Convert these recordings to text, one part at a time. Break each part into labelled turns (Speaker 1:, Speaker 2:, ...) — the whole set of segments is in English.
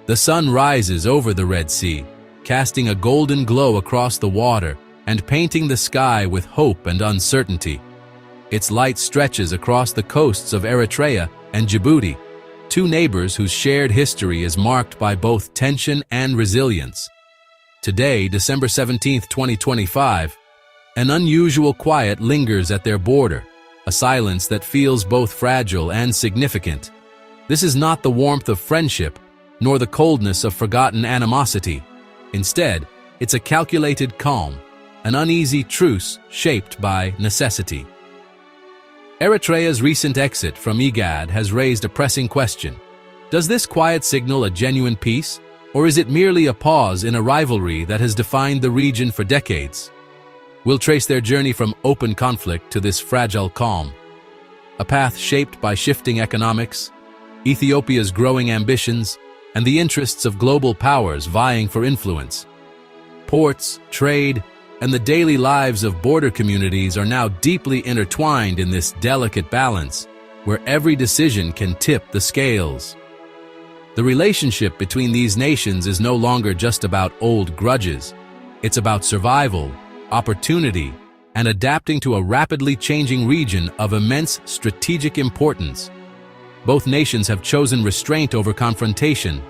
Speaker 1: The sun rises over the Red Sea, casting a golden glow across the water and painting the sky with hope and uncertainty. Its light stretches across the coasts of Eritrea and Djibouti, two neighbors whose shared history is marked by both tension and resilience. Today, December 17, 2025, an unusual quiet lingers at their border, a silence that feels both fragile and significant. This is not the warmth of friendship, nor the coldness of forgotten animosity. Instead, it's a calculated calm, an uneasy truce shaped by necessity. Eritrea's recent exit from IGAD has raised a pressing question. Does this quiet signal a genuine peace, or is it merely a pause in a rivalry that has defined the region for decades? We'll trace their journey from open conflict to this fragile calm, a path shaped by shifting economics, Ethiopia's growing ambitions, and the interests of global powers vying for influence. Ports, trade, and the daily lives of border communities are now deeply intertwined in this delicate balance, where every decision can tip the scales. The relationship between these nations is no longer just about old grudges. It's about survival, opportunity, and adapting to a rapidly changing region of immense strategic importance. Both nations have chosen restraint over confrontation,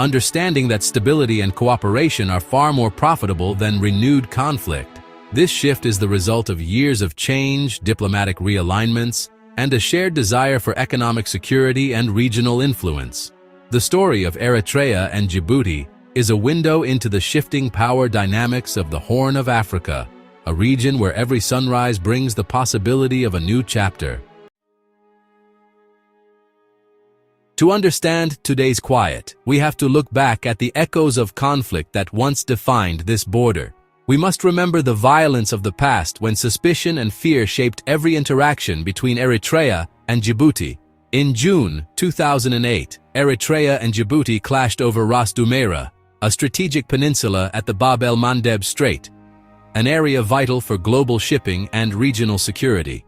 Speaker 1: understanding that stability and cooperation are far more profitable than renewed conflict. This shift is the result of years of change, diplomatic realignments, and a shared desire for economic security and regional influence. The story of Eritrea and Djibouti is a window into the shifting power dynamics of the Horn of Africa, a region where every sunrise brings the possibility of a new chapter. To understand today's quiet, we have to look back at the echoes of conflict that once defined this border. We must remember the violence of the past when suspicion and fear shaped every interaction between Eritrea and Djibouti. In June 2008, Eritrea and Djibouti clashed over Ras Dumeira, a strategic peninsula at the Bab el-Mandeb Strait, an area vital for global shipping and regional security.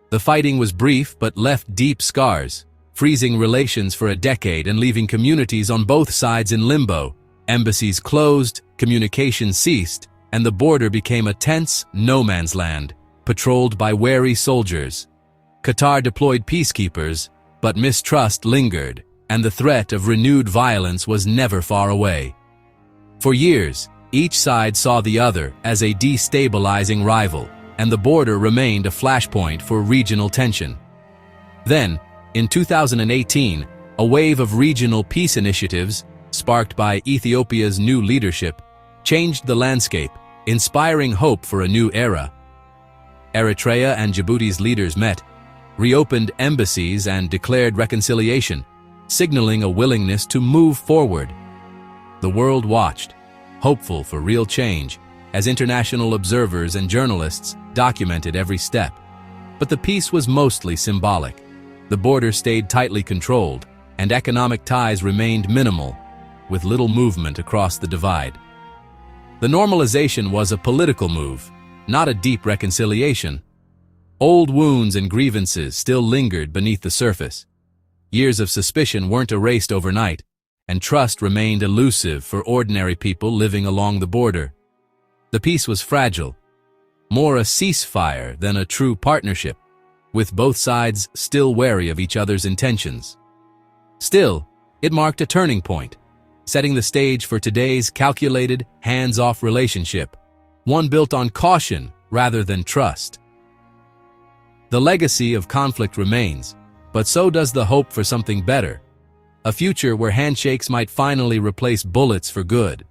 Speaker 1: The fighting was brief but left deep scars, freezing relations for a decade and leaving communities on both sides in limbo. Embassies closed, communication ceased, and the border became a tense no-man's land, patrolled by wary soldiers. Qatar deployed peacekeepers, but mistrust lingered, and the threat of renewed violence was never far away. For years, each side saw the other as a destabilizing rival, and the border remained a flashpoint for regional tension. Then, in 2018, a wave of regional peace initiatives, sparked by Ethiopia's new leadership, changed the landscape, inspiring hope for a new era. Eritrea and Djibouti's leaders met, reopened embassies and declared reconciliation, signaling a willingness to move forward. The world watched, hopeful for real change, as international observers and journalists documented every step. But the peace was mostly symbolic. The border stayed tightly controlled, and economic ties remained minimal, with little movement across the divide. The normalization was a political move, not a deep reconciliation. Old wounds and grievances still lingered beneath the surface. Years of suspicion weren't erased overnight, and trust remained elusive for ordinary people living along the border. The peace was fragile, more a ceasefire than a true partnership, with both sides still wary of each other's intentions. Still, it marked a turning point, setting the stage for today's calculated, hands-off relationship, one built on caution rather than trust. The legacy of conflict remains, but so does the hope for something better, a future where handshakes might finally replace bullets for good.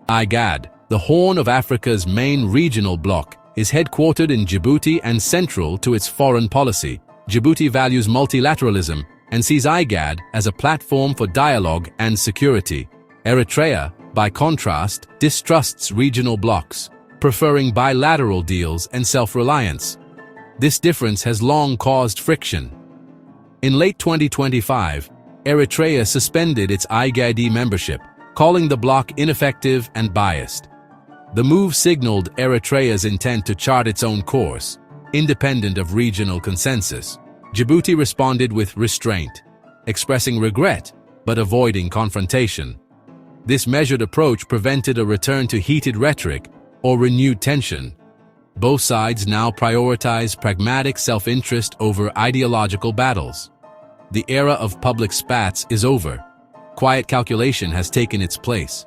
Speaker 1: IGAD, the Horn of Africa's main regional bloc, is headquartered in Djibouti and central to its foreign policy. Djibouti values multilateralism and sees IGAD as a platform for dialogue and security. Eritrea, by contrast, distrusts regional blocs, preferring bilateral deals and self-reliance. This difference has long caused friction. In late 2025, Eritrea suspended its IGAD membership, calling the bloc ineffective and biased. The move signaled Eritrea's intent to chart its own course, independent of regional consensus. Djibouti responded with restraint, expressing regret, but avoiding confrontation. This measured approach prevented a return to heated rhetoric or renewed tension. Both sides now prioritize pragmatic self-interest over ideological battles. The era of public spats is over. Quiet calculation has taken its place.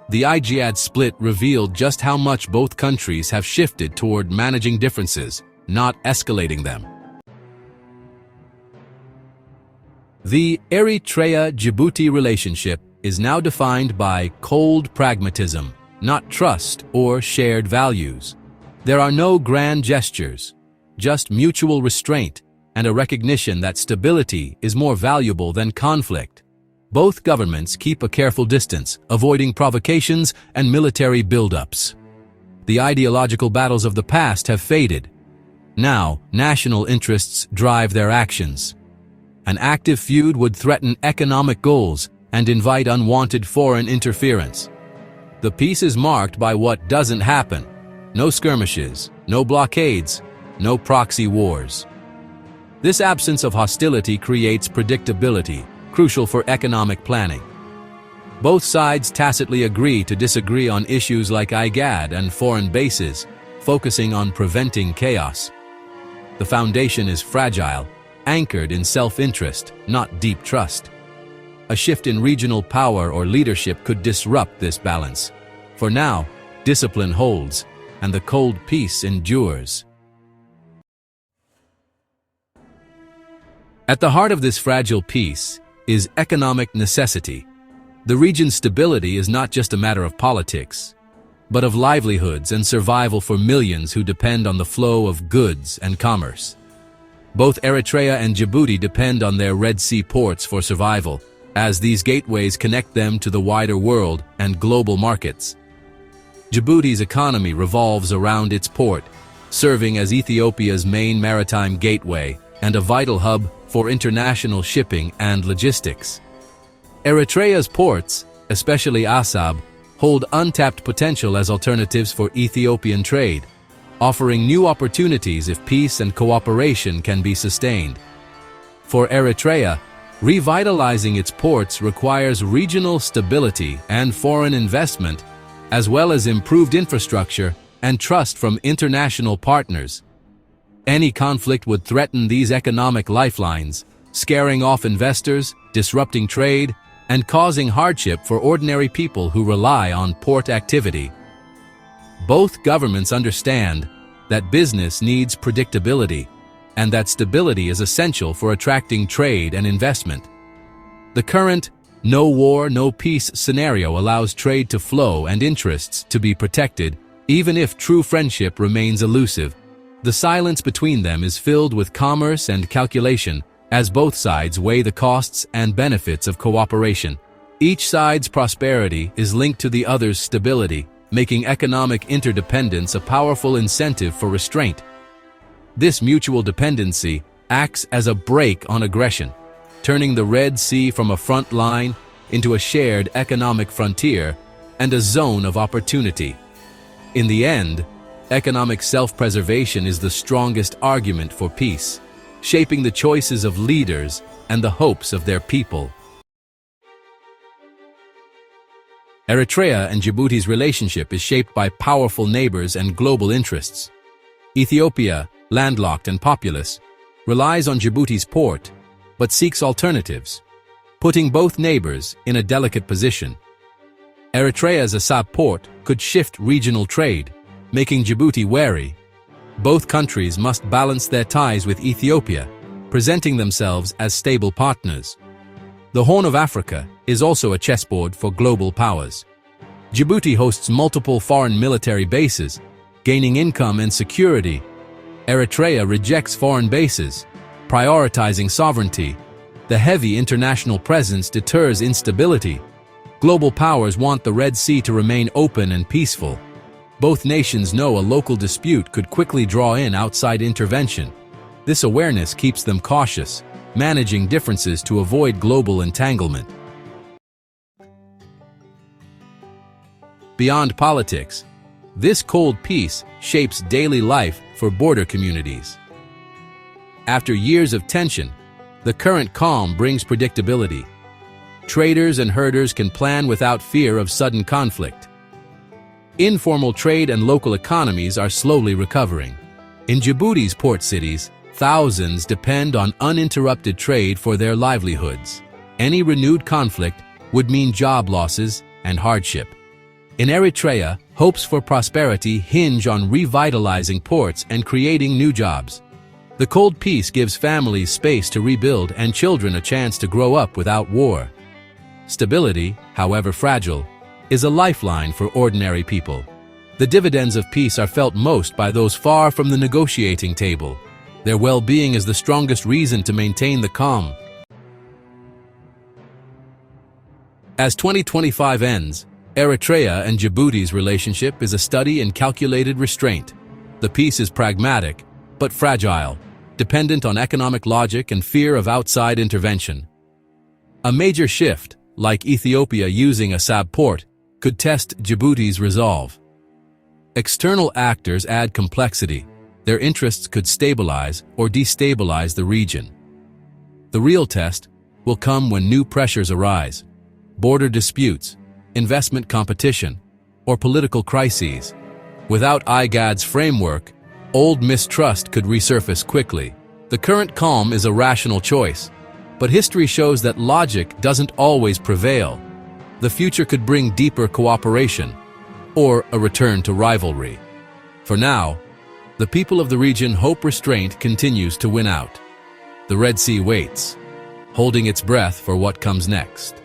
Speaker 1: The IGAD split revealed just how much both countries have shifted toward managing differences, not escalating them. The Eritrea-Djibouti relationship is now defined by cold pragmatism, not trust or shared values. There are no grand gestures, just mutual restraint and a recognition that stability is more valuable than conflict. Both governments keep a careful distance, avoiding provocations and military buildups. The ideological battles of the past have faded. Now, national interests drive their actions. An active feud would threaten economic goals and invite unwanted foreign interference. The peace is marked by what doesn't happen. No skirmishes, no blockades, no proxy wars. This absence of hostility creates predictability, crucial for economic planning. Both sides tacitly agree to disagree on issues like IGAD and foreign bases, focusing on preventing chaos. The foundation is fragile, anchored in self-interest, not deep trust. A shift in regional power or leadership could disrupt this balance. For now, discipline holds, and the cold peace endures. At the heart of this fragile peace is economic necessity. The region's stability is not just a matter of politics, but of livelihoods and survival for millions who depend on the flow of goods and commerce. Both Eritrea and Djibouti depend on their Red Sea ports for survival, as these gateways connect them to the wider world and global markets. Djibouti's economy revolves around its port, serving as Ethiopia's main maritime gateway and a vital hub for international shipping and logistics. Eritrea's ports, especially Assab, hold untapped potential as alternatives for Ethiopian trade, offering new opportunities if peace and cooperation can be sustained. For Eritrea, revitalizing its ports requires regional stability and foreign investment, as well as improved infrastructure and trust from international partners. Any conflict would threaten these economic lifelines, scaring off investors, disrupting trade, and causing hardship for ordinary people who rely on port activity. Both governments understand that business needs predictability, and that stability is essential for attracting trade and investment. The current no war, no peace scenario allows trade to flow and interests to be protected, even if true friendship remains elusive. The silence between them is filled with commerce and calculation, as both sides weigh the costs and benefits of cooperation. Each side's prosperity is linked to the other's stability, making economic interdependence a powerful incentive for restraint. This mutual dependency acts as a brake on aggression, turning the Red Sea from a front line into a shared economic frontier and a zone of opportunity. In the end, economic self-preservation is the strongest argument for peace, shaping the choices of leaders and the hopes of their people. Eritrea and Djibouti's relationship is shaped by powerful neighbors and global interests. Ethiopia, landlocked and populous, relies on Djibouti's port, but seeks alternatives, putting both neighbors in a delicate position. Eritrea's Assab port could shift regional trade, making Djibouti wary. Both countries must balance their ties with Ethiopia, presenting themselves as stable partners. The Horn of Africa is also a chessboard for global powers. Djibouti hosts multiple foreign military bases, gaining income and security. Eritrea rejects foreign bases, prioritizing sovereignty. The heavy international presence deters instability. Global powers want the Red Sea to remain open and peaceful. Both nations know a local dispute could quickly draw in outside intervention. This awareness keeps them cautious, managing differences to avoid global entanglement. Beyond politics, this cold peace shapes daily life for border communities. After years of tension, The current calm brings predictability. Traders and herders can plan without fear of sudden conflict. Informal trade and local economies are slowly recovering. In Djibouti's port cities, thousands depend on uninterrupted trade for their livelihoods. Any renewed conflict would mean job losses and hardship. In Eritrea, hopes for prosperity hinge on revitalizing ports and creating new jobs. The cold peace gives families space to rebuild and children a chance to grow up without war. Stability, however fragile, is a lifeline for ordinary people. The dividends of peace are felt most by those far from the negotiating table. Their well-being is the strongest reason to maintain the calm. As 2025 ends, Eritrea and Djibouti's relationship is a study in calculated restraint. The peace is pragmatic, but fragile, dependent on economic logic and fear of outside intervention. A major shift, like Ethiopia using a Assab port, could test Djibouti's resolve. External actors add complexity. Their interests could stabilize or destabilize the region. The real test will come when new pressures arise: border disputes, investment competition, or political crises. Without IGAD's framework, old mistrust could resurface quickly. The current calm is a rational choice, but history shows that logic doesn't always prevail. The future could bring deeper cooperation, or a return to rivalry. For now, the people of the region hope restraint continues to win out. The Red Sea waits, holding its breath for what comes next.